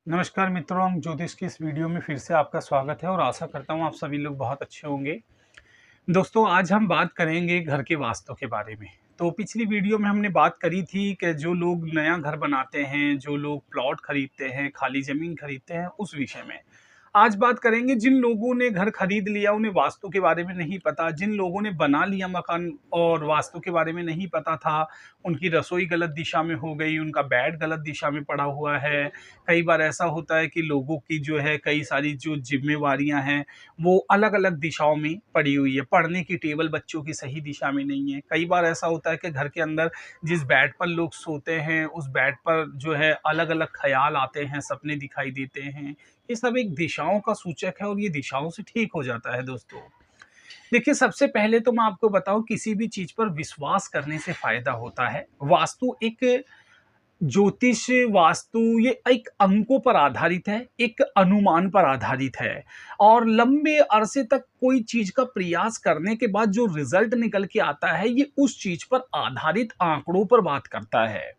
नमस्कार मित्रों, ज्योतिष की इस वीडियो में फिर से आपका स्वागत है और आशा करता हूँ आप सभी लोग बहुत अच्छे होंगे। दोस्तों, आज हम बात करेंगे घर के वास्तु के बारे में। तो पिछली वीडियो में हमने बात करी थी कि जो लोग नया घर बनाते हैं, जो लोग प्लॉट खरीदते हैं, खाली ज़मीन खरीदते हैं, उस विषय में। आज बात करेंगे जिन लोगों ने घर खरीद लिया, उन्हें वास्तु के बारे में नहीं पता, जिन लोगों ने बना लिया मकान और वास्तु के बारे में नहीं पता था, उनकी रसोई गलत दिशा में हो गई, उनका बेड गलत दिशा में पड़ा हुआ है। कई बार ऐसा होता है कि लोगों की जो है कई सारी जो ज़िम्मेवारियाँ हैं, वो अलग-अलग दिशाओं में पड़ी हुई है। पढ़ने की टेबल बच्चों की सही दिशा में नहीं है। कई बार ऐसा होता है कि घर के अंदर जिस बेड पर लोग सोते हैं, उस बेड पर जो है अलग-अलग ख़्याल आते हैं, सपने दिखाई देते हैं। ये सब एक दिशाओं का सूचक है और ये दिशाओं से ठीक हो जाता है दोस्तों। देखिए, सबसे पहले तो मैं आपको बताऊँ, किसी भी चीज़ पर विश्वास करने से फ़ायदा होता है। वास्तु एक ज्योतिष वास्तु ये एक अंकों पर आधारित है, एक अनुमान पर आधारित है और लंबे अरसे तक कोई चीज़ का प्रयास करने के बाद जो रिज़ल्ट निकल के आता है, ये उस चीज़ पर आधारित आंकड़ों पर बात करता है।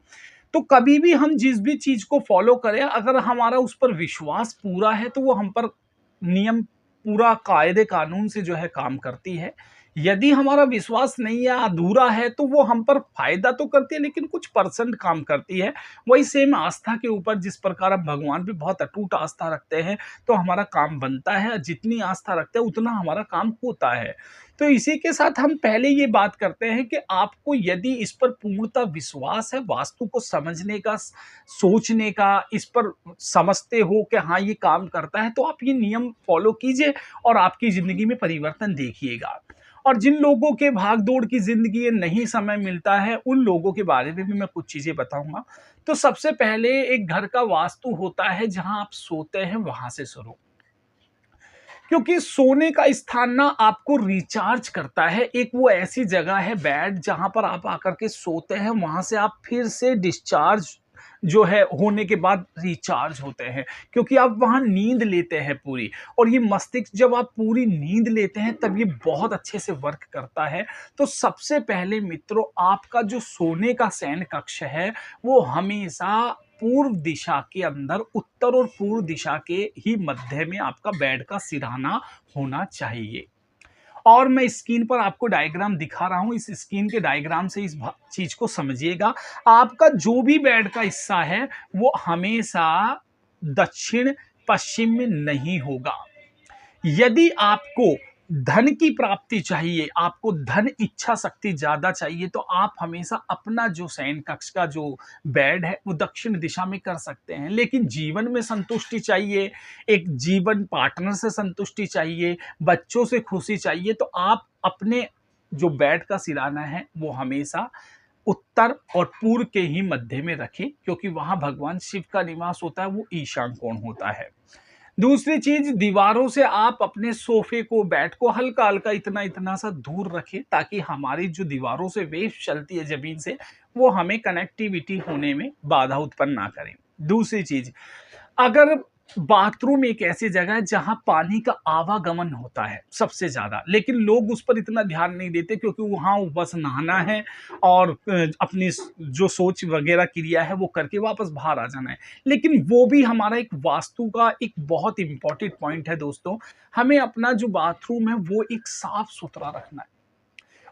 तो कभी भी हम जिस भी चीज़ को फ़ॉलो करें, अगर हमारा उस पर विश्वास पूरा है, तो वो हम पर नियम पूरा कायदे-कानून से जो है काम करती है। यदि हमारा विश्वास नहीं है, अधूरा है, तो वो हम पर फ़ायदा तो करती है, लेकिन कुछ परसेंट काम करती है। वही सेम आस्था के ऊपर, जिस प्रकार हम भगवान पे बहुत अटूट आस्था रखते हैं, तो हमारा काम बनता है। जितनी आस्था रखते हैं, उतना हमारा काम होता है। तो इसी के साथ हम पहले ये बात करते हैं कि आपको यदि इस पर पूर्णतः विश्वास है, वास्तु को समझने का, सोचने का, इस पर समझते हो कि हाँ, ये काम करता है, तो आप ये नियम फ़ॉलो कीजिए और आपकी ज़िंदगी में परिवर्तन देखिएगा। और जिन लोगों के भाग-दौड़ की ज़िंदगी है, नहीं समय मिलता है, उन लोगों के बारे में भी मैं कुछ चीज़ें बताऊँगा। तो सबसे पहले एक घर का वास्तु होता है, जहाँ आप सोते हैं, वहाँ से शुरू। क्योंकि सोने का स्थान ना आपको रिचार्ज करता है। एक वो ऐसी जगह है, बेड, जहाँ पर आप आकर के सोते हैं, वहाँ से आप फिर से डिस्चार्ज जो है होने के बाद रिचार्ज होते हैं, क्योंकि आप वहाँ नींद लेते हैं पूरी। और ये मस्तिष्क जब आप पूरी नींद लेते हैं, तब ये बहुत अच्छे से वर्क करता है। तो सबसे पहले मित्रों, आपका जो सोने का शयन कक्ष है, वो हमेशा पूर्व दिशा के अंदर, उत्तर और पूर्व दिशा के ही मध्य में आपका बेड का सिरहाना होना चाहिए। और मैं स्क्रीन पर आपको डायग्राम दिखा रहा हूँ, इस स्क्रीन के डायग्राम से इस चीज़ को समझिएगा। आपका जो भी बेड का हिस्सा है, वो हमेशा दक्षिण पश्चिम में नहीं होगा। यदि आपको धन की प्राप्ति चाहिए, आपको धन इच्छा शक्ति ज़्यादा चाहिए, तो आप हमेशा अपना जो शयन कक्ष का जो बेड है, वो दक्षिण दिशा में कर सकते हैं। लेकिन जीवन में संतुष्टि चाहिए, एक जीवन पार्टनर से संतुष्टि चाहिए, बच्चों से खुशी चाहिए, तो आप अपने जो बेड का सिरहाना है, वो हमेशा उत्तर और पूर्व के ही मध्य में रखें, क्योंकि वहाँ भगवान शिव का निवास होता है, वो ईशान कोण होता है। दूसरी चीज, दीवारों से आप अपने सोफे को, बेड को हल्का-हल्का इतना-इतना सा दूर रखें, ताकि हमारी जो दीवारों से वेव्स चलती है ज़मीन से, वो हमें कनेक्टिविटी होने में बाधा उत्पन्न ना करें। दूसरी चीज, अगर बाथरूम एक ऐसी जगह है जहाँ पानी का आवागमन होता है सबसे ज़्यादा, लेकिन लोग उस पर इतना ध्यान नहीं देते, क्योंकि वहाँ बस नहाना है और अपनी जो सोच वगैरह क्रिया है वो करके वापस बाहर आ जाना है। लेकिन वो भी हमारा एक वास्तु का एक बहुत इम्पोर्टेंट पॉइंट है दोस्तों। हमें अपना जो बाथरूम है, वो एक साफ-सुथरा रखना है।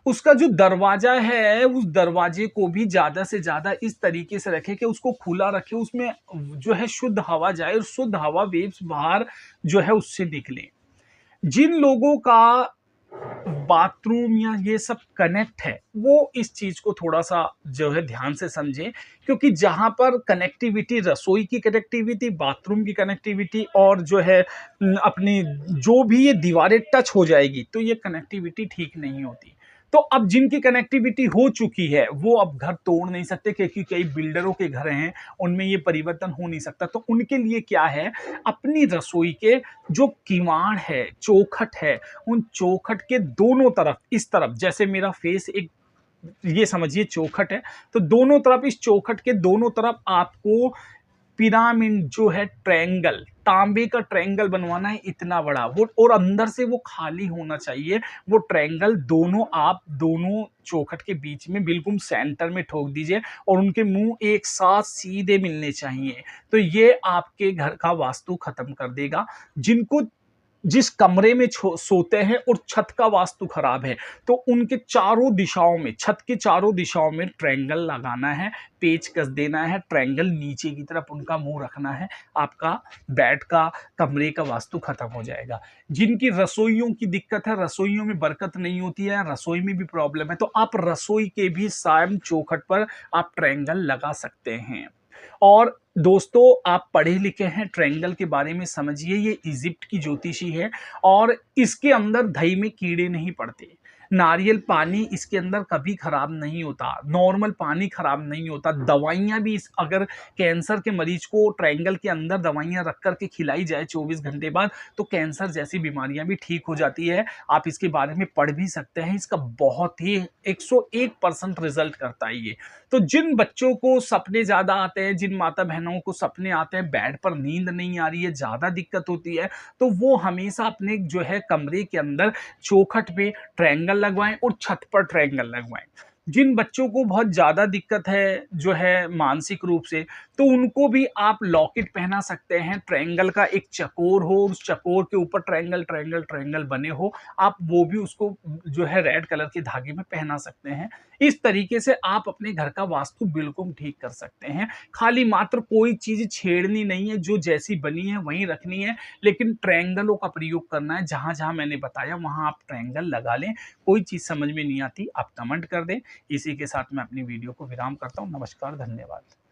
उसका जो दरवाज़ा है, उस दरवाज़े को भी ज़्यादा से ज़्यादा इस तरीके से रखें कि उसको खुला रखें, उसमें जो है शुद्ध हवा जाए और शुद्ध हवा वेव्स बाहर जो है उससे निकलें। जिन लोगों का बाथरूम या ये सब कनेक्ट है, वो इस चीज़ को थोड़ा-सा जो है ध्यान से समझें, क्योंकि जहाँ पर कनेक्टिविटी, रसोई की कनेक्टिविटी, बाथरूम की कनेक्टिविटी और जो है अपनी जो भी ये दीवारें टच हो जाएगी, तो ये कनेक्टिविटी ठीक नहीं होती। तो अब जिनकी कनेक्टिविटी हो चुकी है, वो अब घर तोड़ नहीं सकते, क्योंकि कई बिल्डरों के घर हैं, उनमें ये परिवर्तन हो नहीं सकता। तो उनके लिए क्या है, अपनी रसोई के जो किवाड़ है, चौखट है, उन चौखट के दोनों तरफ, इस तरफ जैसे मेरा फेस एक, ये समझिए चौखट है, तो दोनों तरफ, इस चौखट के दोनों तरफ आपको पिरामिड जो है, ट्रायंगल तांबे का ट्रायंगल बनवाना है इतना बड़ा, वो और अंदर से वो खाली होना चाहिए। वो ट्रायंगल दोनों आप दोनों चौखट के बीच में बिल्कुल सेंटर में ठोक दीजिए और उनके मुंह एक साथ सीधे मिलने चाहिए। तो ये आपके घर का वास्तु खत्म कर देगा। जिनको जिस कमरे में सोते हैं और छत का वास्तु खराब है, तो उनके चारों दिशाओं में, छत के चारों दिशाओं में ट्रायंगल लगाना है, पेच कस देना है, ट्रायंगल नीचे की तरफ उनका मुंह रखना है। आपका बेड का, कमरे का वास्तु खत्म हो जाएगा। जिनकी रसोइयों की दिक्कत है, रसोइयों में बरकत नहीं होती है, रसोई में भी प्रॉब्लम है, तो आप रसोई के भी साम चौखट पर आप ट्रायंगल लगा सकते हैं। और दोस्तों, आप पढ़े लिखे हैं, ट्रायंगल के बारे में समझिए। ये इजिप्ट की ज्योतिषी है और इसके अंदर दही में कीड़े नहीं पड़ते। नारियल पानी इसके अंदर कभी खराब नहीं होता, नॉर्मल पानी खराब नहीं होता। दवाइयां भी अगर कैंसर के मरीज को ट्रायंगल के अंदर दवाइयां रख करके खिलाई जाए 24 घंटे बाद, तो कैंसर जैसी बीमारियां भी ठीक हो जाती है। आप इसके बारे में पढ़ भी सकते हैं। इसका बहुत ही 101% रिजल्ट करता है ये। तो जिन बच्चों को सपने ज्यादा आते हैं, जिन माता बहनों को सपने आते हैं, बेड पर नींद नहीं आ रही है, ज्यादा दिक्कत होती है, तो वो हमेशा अपने जो है कमरे के अंदर चौखट पे ट्रायंगल लगवाएं और छत पर ट्रायंगल लगवाएं। जिन बच्चों को बहुत ज्यादा दिक्कत है जो है मानसिक रूप से, तो उनको भी आप लॉकेट पहना सकते हैं। ट्रायंगल का एक चकोर हो, उस चकोर के ऊपर ट्रायंगल ट्रायंगल ट्रायंगल बने हो, आप वो भी उसको जो है रेड कलर के धागे में पहना सकते हैं। इस तरीके से आप अपने घर का वास्तु बिल्कुल ठीक कर सकते हैं। खाली मात्र कोई चीज छेड़नी नहीं है, जो जैसी बनी है वहीं रखनी है, लेकिन ट्रायंगलों का प्रयोग करना है। जहां जहां मैंने बताया वहां आप ट्रायंगल लगा लें। कोई चीज समझ में नहीं आती आप कमेंट कर दें। इसी के साथ मैं अपनी वीडियो को विराम करता हूं। नमस्कार, धन्यवाद।